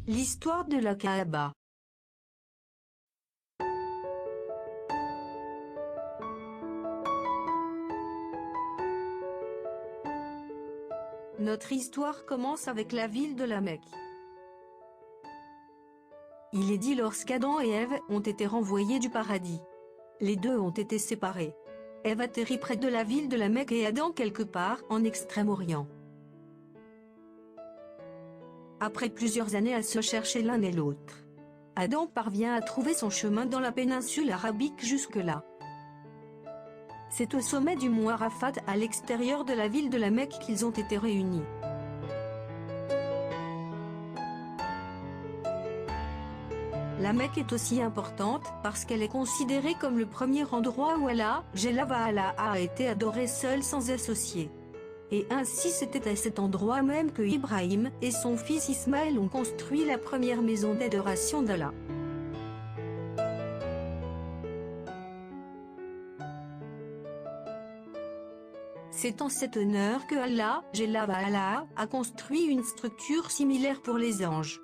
L'histoire de la Kaaba. Notre histoire commence avec la ville de la Mecque. Il est dit lorsqu'Adam et Ève ont été renvoyés du paradis. Les deux ont été séparés. Ève atterrit près de la ville de la Mecque et Adam quelque part en Extrême-Orient. Après plusieurs années à se chercher l'un et l'autre, Adam parvient à trouver son chemin dans la péninsule arabique jusque-là. C'est au sommet du mont Arafat à l'extérieur de la ville de la Mecque qu'ils ont été réunis. La Mecque est aussi importante parce qu'elle est considérée comme le premier endroit où Allah, Jalla wa Ala, a été adoré seul sans associé. Et ainsi c'était à cet endroit même que Ibrahim et son fils Ismaël ont construit la première maison d'adoration d'Allah. C'est en cet honneur que Allah, Jalla wa Ala, a construit une structure similaire pour les anges.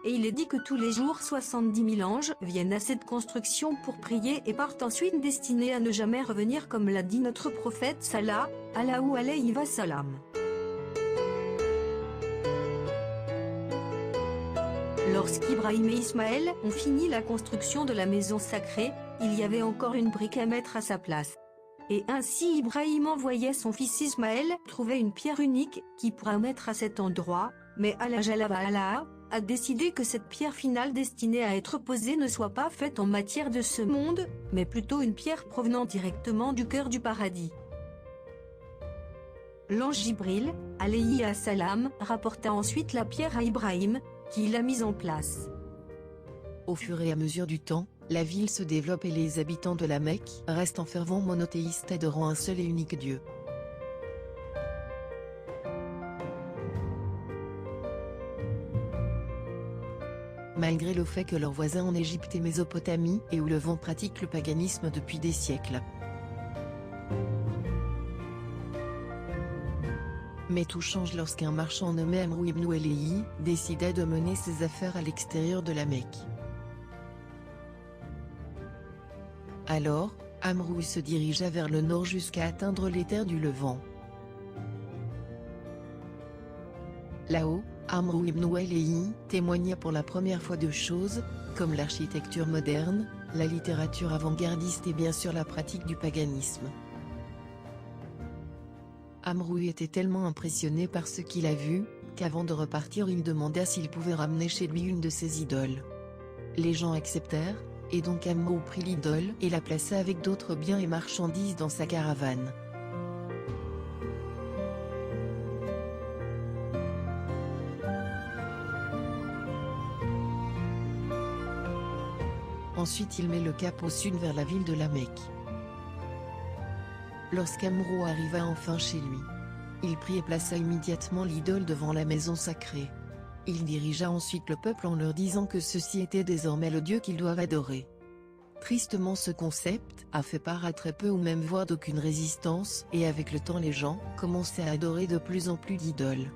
Et il est dit que tous les jours 70 000 anges viennent à cette construction pour prier et partent ensuite destinés à ne jamais revenir comme l'a dit notre prophète Salah, Allahu alayhi wa salam. Lorsqu'Ibrahim et Ismaël ont fini la construction de la maison sacrée, il y avait encore une brique à mettre à sa place. Et ainsi Ibrahim envoyait son fils Ismaël trouver une pierre unique qui pourra mettre à cet endroit, mais Allah Jalla wa Ala a décidé que cette pierre finale destinée à être posée ne soit pas faite en matière de ce monde, mais plutôt une pierre provenant directement du cœur du paradis. L'ange Jibril, alayhi salam, rapporta ensuite la pierre à Ibrahim, qui l'a mise en place. Au fur et à mesure du temps, la ville se développe et les habitants de la Mecque restent en fervents monothéistes adorant un seul et unique Dieu. Malgré le fait que leurs voisins en Égypte et Mésopotamie et où le vent pratique le paganisme depuis des siècles. Mais tout change lorsqu'un marchand nommé Amrou ibn Ulayyi décida de mener ses affaires à l'extérieur de la Mecque. Alors, Amrou se dirigea vers le nord jusqu'à atteindre les terres du Levant. Là-haut, Amrou ibn Ulayyi témoigna pour la première fois de choses, comme l'architecture moderne, la littérature avant-gardiste et bien sûr la pratique du paganisme. Amrou était tellement impressionné par ce qu'il a vu, qu'avant de repartir il demanda s'il pouvait ramener chez lui une de ses idoles. Les gens acceptèrent, et donc Amrou prit l'idole et la plaça avec d'autres biens et marchandises dans sa caravane. Ensuite il met le cap au sud vers la ville de la Mecque. Lorsqu'Amrou arriva enfin chez lui, il prit et plaça immédiatement l'idole devant la maison sacrée. Il dirigea ensuite le peuple en leur disant que ceci était désormais le Dieu qu'ils doivent adorer. Tristement ce concept a fait part à très peu ou même voire d'aucune résistance et avec le temps les gens commençaient à adorer de plus en plus d'idoles.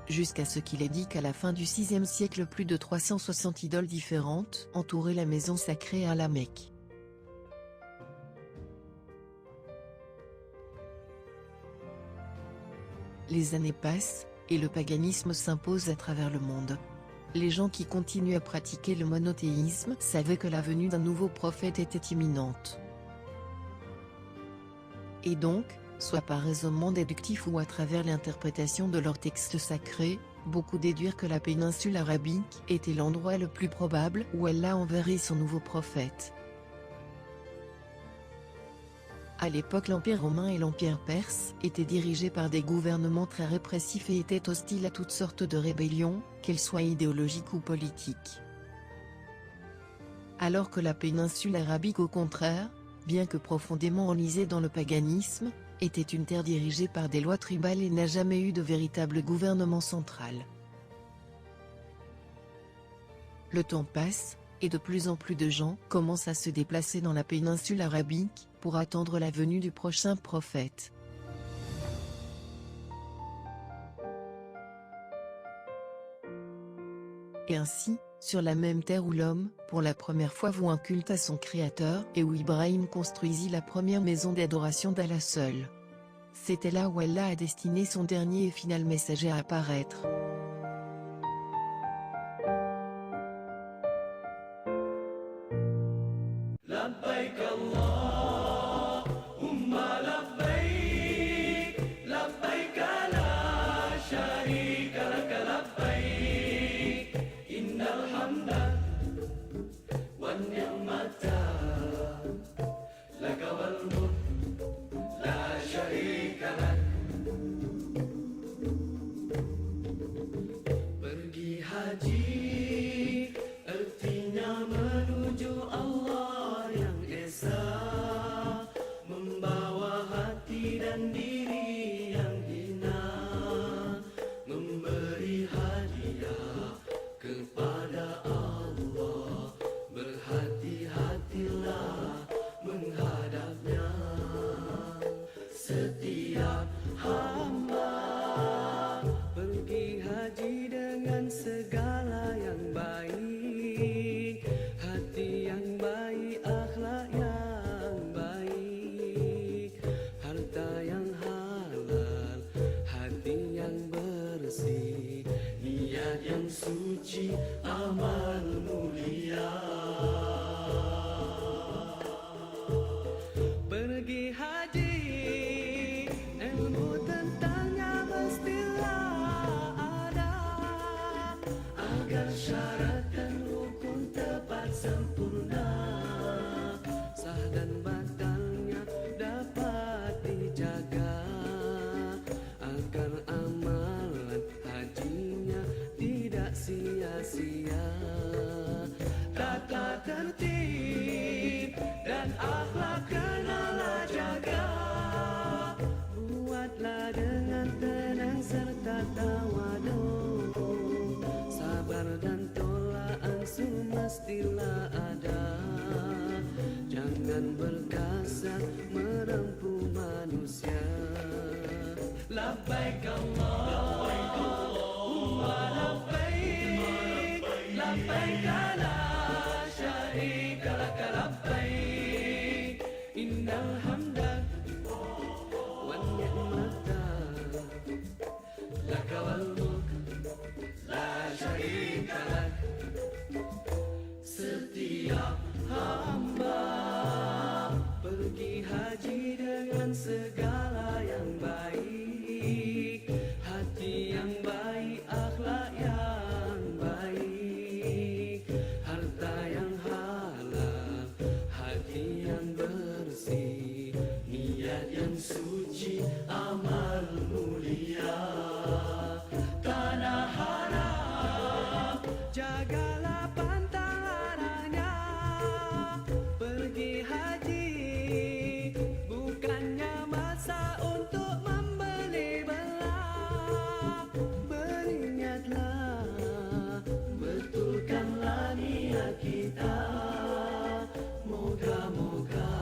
Jusqu'à ce qu'il est dit qu'à la fin du VIe siècle plus de 360 idoles différentes entouraient la maison sacrée à la Mecque. Les années passent, et le paganisme s'impose à travers le monde. Les gens qui continuent à pratiquer le monothéisme savaient que la venue d'un nouveau prophète était imminente. Et donc, soit par raisonnement déductif ou à travers l'interprétation de leurs textes sacrés, beaucoup déduirent que la péninsule arabique était l'endroit le plus probable où Allah enverrait son nouveau prophète. À l'époque l'Empire romain et l'Empire perse étaient dirigés par des gouvernements très répressifs et étaient hostiles à toutes sortes de rébellions, qu'elles soient idéologiques ou politiques. Alors que la péninsule arabique au contraire, bien que profondément enlisée dans le paganisme, était une terre dirigée par des lois tribales et n'a jamais eu de véritable gouvernement central. Le temps passe, et de plus en plus de gens commencent à se déplacer dans la péninsule arabique, pour attendre la venue du prochain prophète. Et ainsi, sur la même terre où l'homme, pour la première fois voue un culte à son créateur et où Ibrahim construisit la première maison d'adoration d'Allah seul. C'était là où Allah a destiné son dernier et final messager à apparaître. لبيك اللهم لبيك لبيك لا شريك لك لبيك إن الحمد والنعمة لك والملك لا شريك لك. Pergi haji artinya menuju Allah yang esa, membawa hati dan diri yang hina, memberi hadiah kepada Allah, berhati-hatilah menghadapnya. Setiap hamba pergi haji dengan segala yang baik, hati yang baik, akhlak yang baik, harta yang halal, hati yang bersih, niat yang suci, amal mulia. Pergi haji, ilmu tentangnya mestilah ada, agar syarat dan rukun tepat sempurna, sah dan batalnya dapat dijaga, agar amalan hajinya tidak sia-sia. Tata tertib dan akhlak kenalah jaga, buatlah dengan tenang serta tawadu, sabar dan tolak ansur mestilah ada, jangan berkasar merempuh manusia. Labbaik Allahumma labbaik labbaik la syarika lak labbaik innal hamda wan ni'mata lak wal mulk la syarika lak. Setiap hamba pergi haji dengan segala yang baik, hati yang baik, akhlak yang baik, harta yang halal, hati yang bersih, niat yang suci, amal mulia. Tanah haram, jagalah pantang larangnya. Pergi haji bukannya masa untuk membeli belah. Beringatlah, betulkanlah niat kita. Moga-moga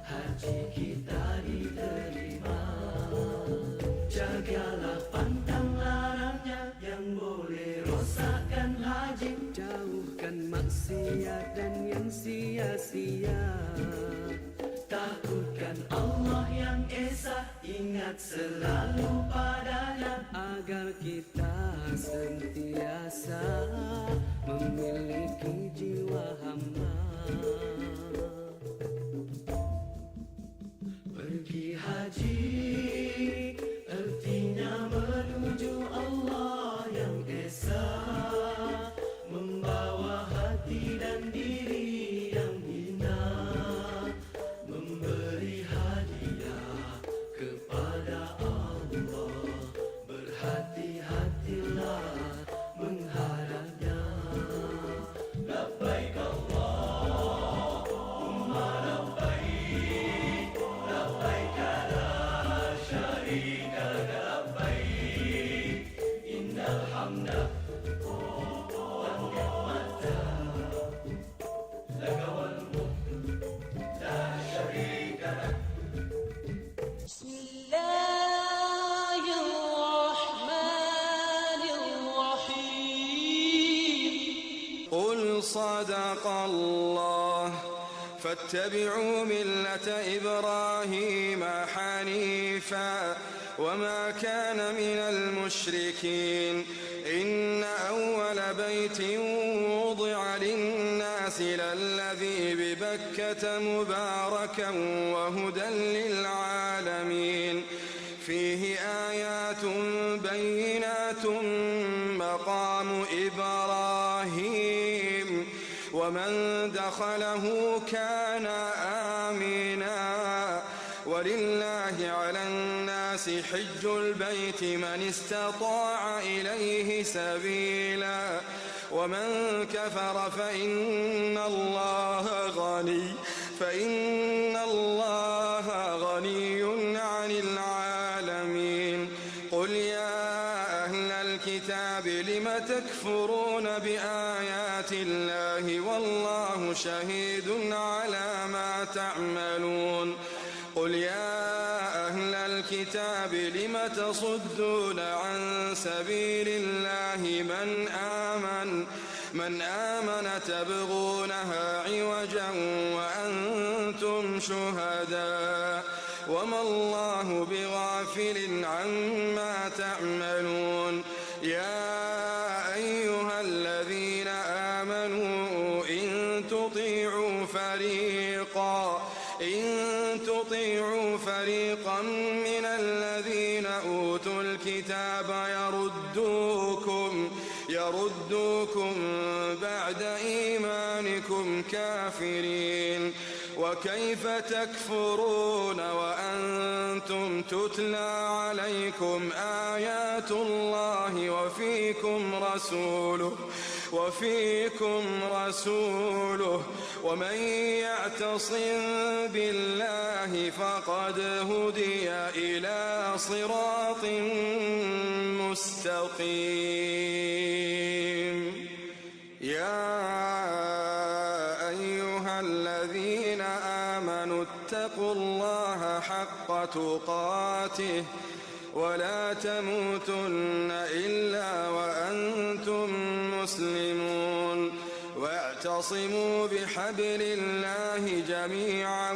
haji kita diterima. Jagalah pantang larangnya yang boleh rosakkan haji. Jauhkan maksiat dan yang sia-sia. Takutkan Allah yang esa, ingat selalu padanya, agar kita sentiasa memiliki jiwa hamba. Pergi haji artinya menuju Allah yang esa, membawa hati dan diri yang hina, memberi hadiah kepada Allah, berhati-hatilah menghadapnya. Labbaik قل صدق الله. فاتبعوا ملة إبراهيم حنيفا وما كان من المشركين. إن أول بيت وضع للناس للذي ببكة مباركا وهدى للعالمين. فيه آيات بينات مقام إبراهيم ومن دخله كان آمنا. ولله على الناس حج البيت من استطاع إليه سبيلا ومن كفر فإن الله غني عن العالمين. قل يا أهل الكتاب لم تكفرون بآيات الله والله شهيد على ما تعملون. قل يا أهل الكتاب لم تصدون عن سبيل الله من آمن تبغونها عوجا وأنتم شهداء وما الله بغافل عما تعملون. يا أيها الذين آمنوا إن تطيعوا فريقا من الذين أوتوا الكتاب يردوكم بعد إيمانكم كافرين. وكيف تكفرون وأنتم تتلى عليكم آيات الله وفيكم رسوله ومن يعتصم بالله فقد هدي إلى صراط مستقيم. يا أيها الذين آمنوا اتقوا الله حق تقاته ولا تموتن إلا وأنتم مسلمون. واعتصموا بحبل الله جميعا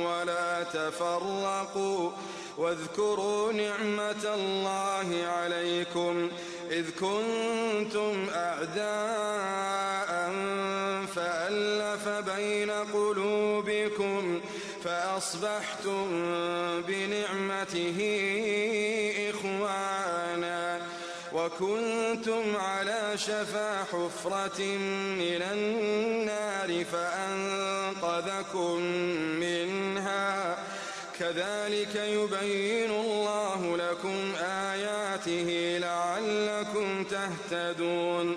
ولا تفرقوا. واذكروا نعمة الله عليكم إذ كنتم أعداء فألف بين قلوبكم فأصبحتم بنعمته إخوانا وكنتم على شفا حفرة من النار فأنقذكم منها. كذلك يبين الله لكم آياته لعلكم تهتدون.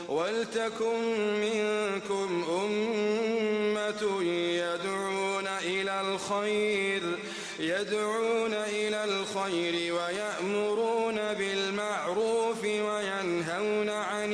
ولتكن منكم أمة يدعون إلى الخير ويأمرون بالمعروف وينهون عن